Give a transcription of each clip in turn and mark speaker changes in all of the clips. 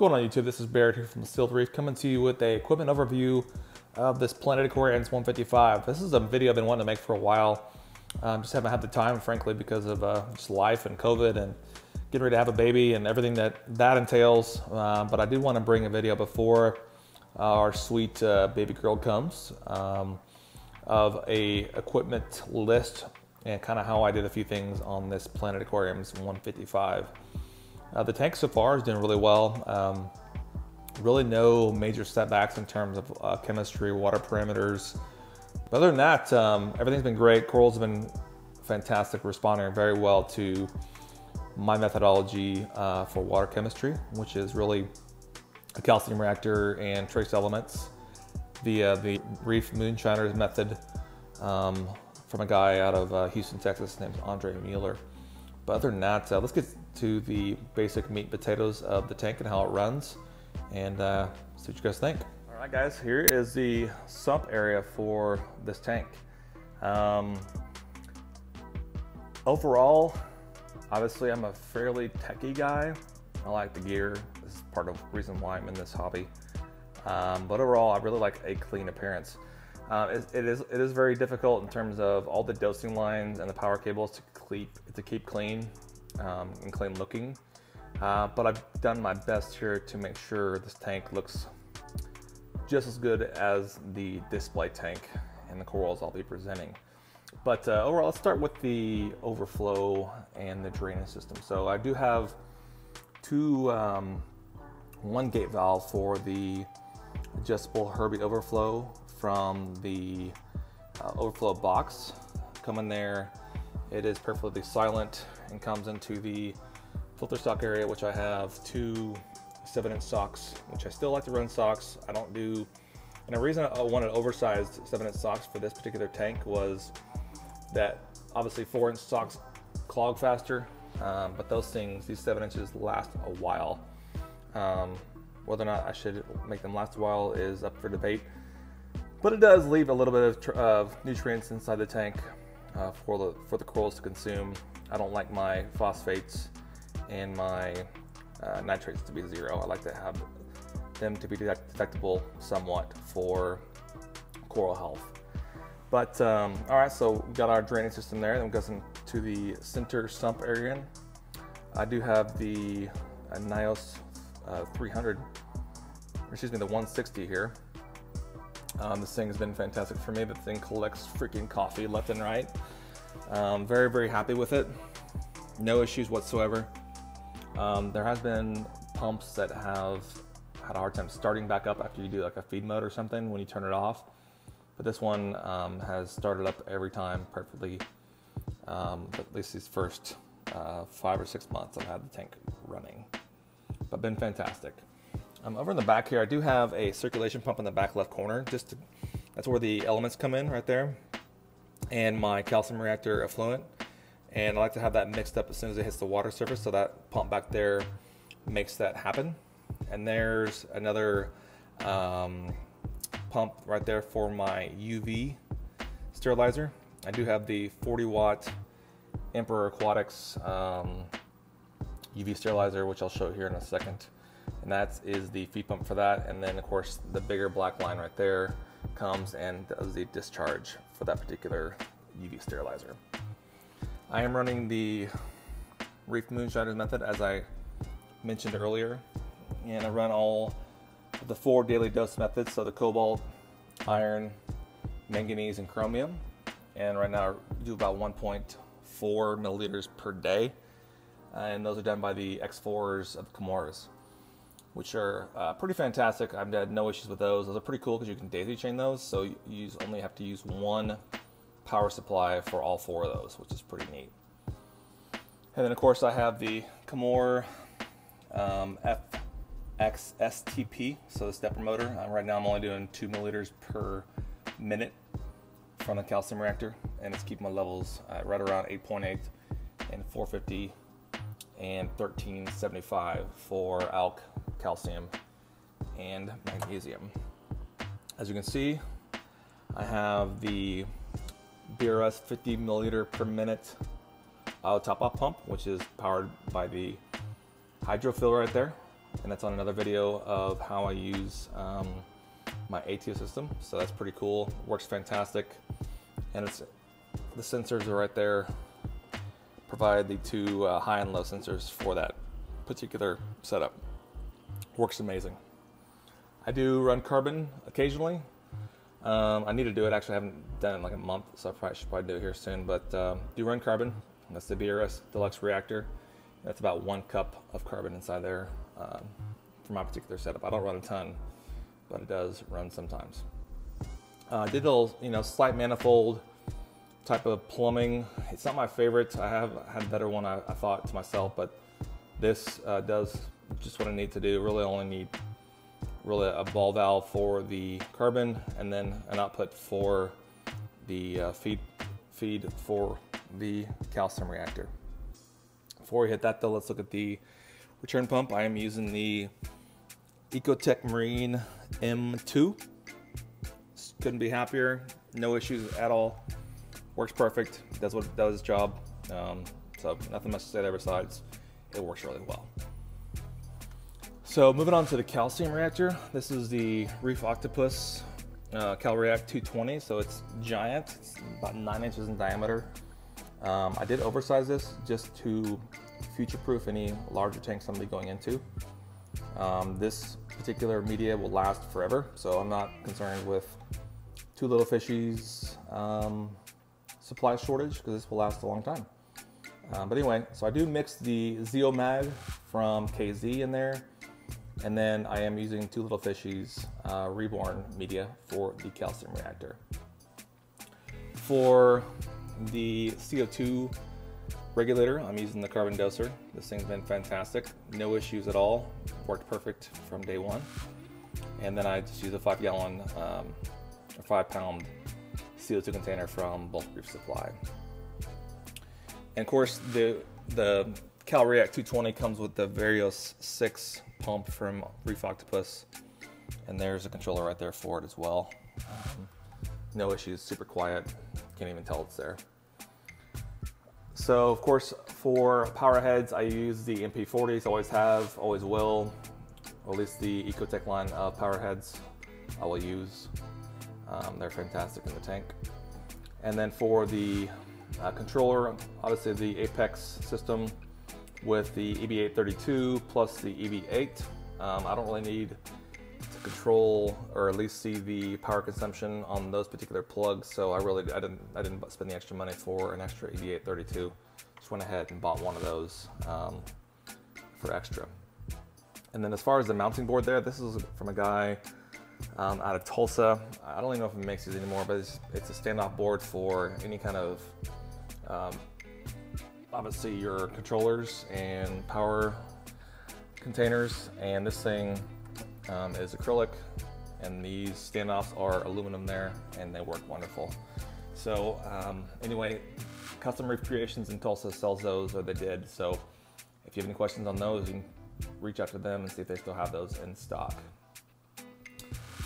Speaker 1: going on YouTube? This is Barrett here from Still Reef, coming to you with a equipment overview of this Planet Aquarium's 155. This is a video I've been wanting to make for a while. Just haven't had the time, frankly, because of just life and COVID and getting ready to have a baby and everything that entails. But I did want to bring a video before our sweet baby girl comes of a equipment list and kind of how I did a few things on this Planet Aquarium's 155. The tank so far is doing really well. Really no major setbacks in terms of chemistry, water parameters. But other than that, everything's been great. Corals have been fantastic, responding very well to my methodology for water chemistry, which is really a calcium reactor and trace elements via the Reef Moonshiners method from a guy out of Houston, Texas, named Andre Mueller. But other than that, let's get to the basic meat and potatoes of the tank and how it runs, and see what you guys think. All right, guys, here is the sump area for this tank. Overall, obviously, I'm a fairly techie guy. I like the gear. This is part of the reason why I'm in this hobby. But overall, I really like a clean appearance. It is very difficult in terms of all the dosing lines and the power cables to keep clean and clean looking. But I've done my best here to make sure this tank looks just as good as the display tank and the corals I'll be presenting. But overall, let's start with the overflow and the drainage system. So I do have one gate valve for the adjustable Herbie overflow from the overflow box. Come in there, it is perfectly silent and comes into the filter stock area, which I have two 7-inch socks, which I still like to run socks. I don't do, and the reason I wanted oversized 7-inch socks for this particular tank was that obviously 4-inch socks clog faster, but these 7 inches last a while. Whether or not I should make them last a while is up for debate, but it does leave a little bit of nutrients inside the tank for the corals to consume. I don't like my phosphates and my nitrates to be zero. I like to have them to be detectable somewhat for coral health. But all right, so we got our drainage system there. Then we go to the center sump area. I do have the Nios 300, excuse me, the 160 here. This thing has been fantastic for me. The thing collects freaking coffee left and right. Very, very happy with it. No issues whatsoever. There has been pumps that have had a hard time starting back up after you do like a feed mode or something when you turn it off. But this one has started up every time perfectly. At least these first 5 or 6 months I've had the tank running. But been fantastic. Over in the back here, I do have a circulation pump in the back left corner. That's where the elements come in, right there, and my calcium reactor effluent. And I like to have that mixed up as soon as it hits the water surface, so that pump back there makes that happen. And there's another pump right there for my UV sterilizer. I do have the 40-watt Emperor Aquatics UV sterilizer, which I'll show here in a second. And that is the feed pump for that. And then of course the bigger black line right there comes and does the discharge for that particular UV sterilizer. I am running the Reef Moonshiners method, as I mentioned earlier, and I run all of the 4 daily dose methods, so the cobalt, iron, manganese, and chromium. And right now I do about 1.4 milliliters per day, and those are done by the X4s of Comoras, which are pretty fantastic. I've had no issues with those. Those are pretty cool because you can daisy chain those, so you only have to use one power supply for all 4 of those, which is pretty neat. And then of course I have the Comor FXSTP, so the stepper motor. Right now I'm only doing 2 milliliters per minute from the calcium reactor, and it's keeping my levels right around 8.8 and 450 and 1375 for alk, calcium, and magnesium. As you can see, I have the BRS 50 milliliter per minute top-off pump, which is powered by the hydrofill right there. and that's on another video of how I use my ATO system. So that's pretty cool, works fantastic. And the sensors are right there, provide the two high and low sensors for that particular setup. Works amazing. I do run carbon occasionally. I need to do it, actually I haven't done it in like a month, so I should probably do it here soon, but do run carbon. That's the BRS Deluxe reactor. That's about 1 cup of carbon inside there for my particular setup. I don't run a ton, but it does run sometimes. I did a little, slight manifold type of plumbing. It's not my favorite. I have had a better one, I thought to myself, but this does just what I need to do. Really only need a ball valve for the carbon, and then an output for the feed for the calcium reactor. Before we hit that though, let's look at the return pump. I am using the Ecotech Marine M2. Couldn't be happier. No issues at all. Works perfect. Does its job. So nothing much to say there besides it works really well. So moving on to the calcium reactor. This is the Reef Octopus CalReact 220. So it's giant. It's about 9 inches in diameter. I did oversize this just to future-proof any larger tanks I'm going to be going into. This particular media will last forever, so I'm not concerned with too little fishies supply shortage, because this will last a long time. But anyway, so I do mix the Zeomag from KZ in there, and then I am using 2 little fishies Reborn media for the calcium reactor. For the CO2 regulator, I'm using the carbon doser. This thing's been fantastic. No issues at all. Worked perfect from day one. And then I just use a 5-gallon or 5-pound CO2 container from Bulk Reef Supply. And of course, the CalReact 220 comes with the Varios 6 pump from Reef Octopus, and there's a controller right there for it as well. No issues, super quiet, can't even tell it's there. So of course, for power heads, I use the MP40s, always have, always will, or at least the Ecotech line of power heads I will use. They're fantastic in the tank. And then for the controller, obviously the Apex system with the EB832 plus the EB8. I don't really need to control or at least see the power consumption on those particular plugs, so I didn't spend the extra money for an extra EB832. Just went ahead and bought one of those for extra. And then as far as the mounting board there, this is from a guy out of Tulsa. I don't even know if it makes these anymore, but it's a standoff board for any kind of obviously your controllers and power containers. And this thing is acrylic, and these standoffs are aluminum there, and they work wonderful. So anyway, Custom Reef Creations in Tulsa sells those, or they did. So if you have any questions on those, you can reach out to them and see if they still have those in stock.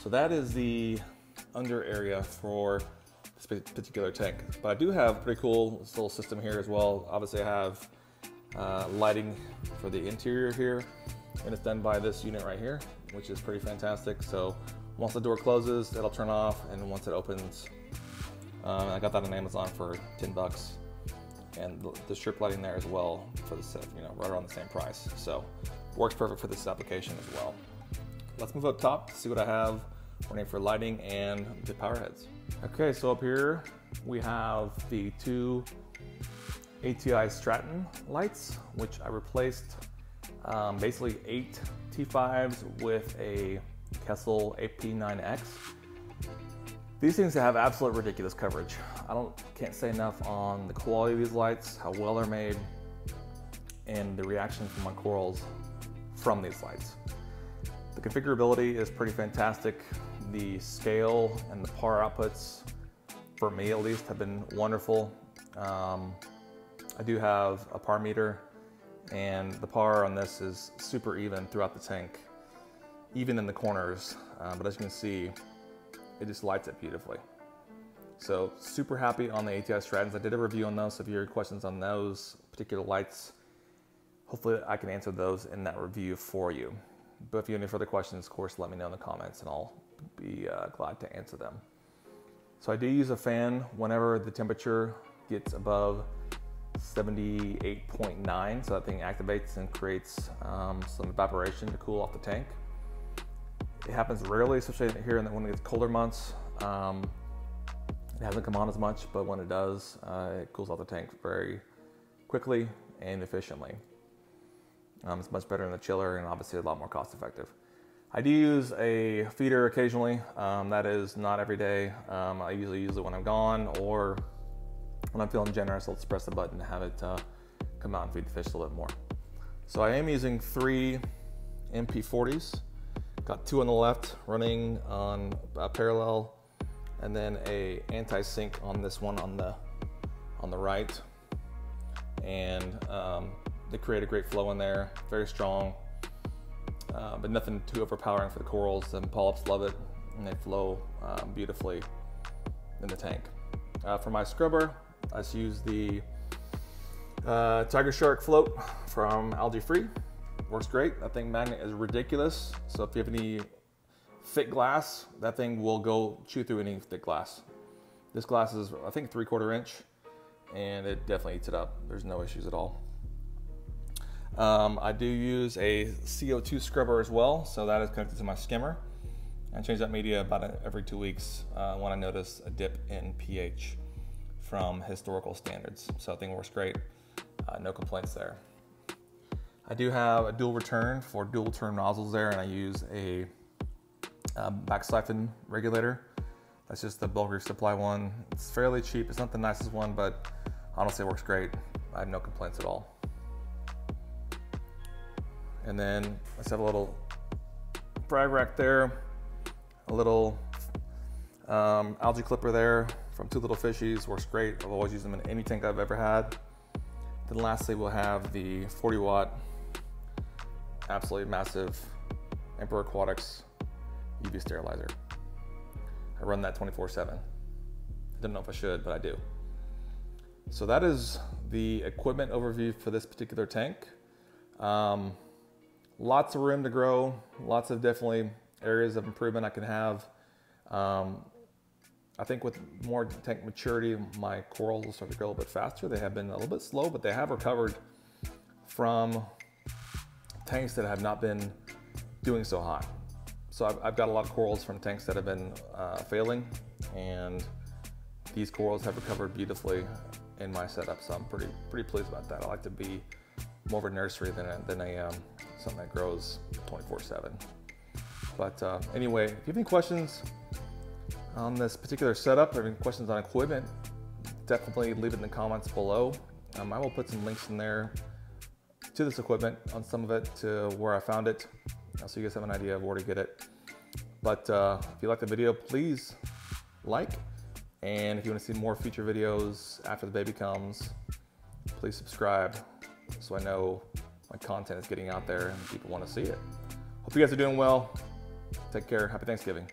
Speaker 1: So that is the under area for this particular tank. But I do have a pretty cool little system here as well. Obviously I have lighting for the interior here, and it's done by this unit right here, which is pretty fantastic. So once the door closes, it'll turn off, and once it opens, I got that on Amazon for 10 bucks. And the strip lighting there as well for the set, right around the same price. So works perfect for this application as well. Let's move up top to see what I have running for lighting and the power heads. Okay, so up here we have the 2 ATI Stratton lights, which I replaced basically 8 T5s with a Kessel AP9X. These things have absolute ridiculous coverage. Can't say enough on the quality of these lights, how well they're made, and the reaction from my corals from these lights. The configurability is pretty fantastic. The scale and the power outputs, for me at least, have been wonderful. I do have a par meter, and the par on this is super even throughout the tank, even in the corners. But as you can see, it just lights it beautifully. So super happy on the ATI Strattons. I did a review on those, so if you have questions on those particular lights, hopefully I can answer those in that review for you. But if you have any further questions, of course, let me know in the comments and I'll be glad to answer them. So I do use a fan whenever the temperature gets above 78.9, so that thing activates and creates some evaporation to cool off the tank. It happens rarely, especially here when it gets colder months. It hasn't come on as much, but when it does, it cools off the tank very quickly and efficiently. It's much better than the chiller and obviously a lot more cost effective. I do use a feeder occasionally. That is not every day. I usually use it when I'm gone or when I'm feeling generous. I'll just press the button to have it come out and feed the fish a little bit more. So I am using 3 MP40s. Got 2 on the left running on parallel, and then a anti-sync on this one on the right. And they create a great flow in there, very strong, but nothing too overpowering for the corals. And polyps love it, and they flow beautifully in the tank. For my scrubber, I just use the Tiger Shark float from Algae Free. Works great. That thing magnet is ridiculous. So if you have any thick glass, that thing will go chew through any thick glass. This glass is, I think, 3/4 inch, and it definitely eats it up. There's no issues at all. I do use a CO2 scrubber as well, so that is connected to my skimmer. I change that media about every 2 weeks when I notice a dip in pH from historical standards. So that thing works great. No complaints there. I do have a dual return for dual turn nozzles there, and I use a back siphon regulator. That's just the bulk supply one. It's fairly cheap. It's not the nicest one, but honestly it works great. I have no complaints at all. And then let's have a little frag rack there, a little algae clipper there from Two Little Fishies. Works great. I've always used them in any tank I've ever had. Then lastly, we'll have the 40-watt, absolutely massive Emperor Aquatics UV sterilizer. I run that 24/7. I don't know if I should, but I do. So that is the equipment overview for this particular tank. Lots of room to grow, lots of definitely areas of improvement I can have. I think with more tank maturity, my corals will start to grow a little bit faster. They have been a little bit slow, but they have recovered from tanks that have not been doing so hot. So I've got a lot of corals from tanks that have been failing, and these corals have recovered beautifully in my setup. So I'm pretty pleased about that. I like to be more of a nursery than something that grows 24/7. But anyway, if you have any questions on this particular setup or any questions on equipment, definitely leave it in the comments below. I will put some links in there to this equipment, on some of it, to where I found it, so you guys have an idea of where to get it. But if you like the video, please like, and if you want to see more future videos after the baby comes, please subscribe so I know my content is getting out there and people want to see it. Hope you guys are doing well. Take care. Happy Thanksgiving.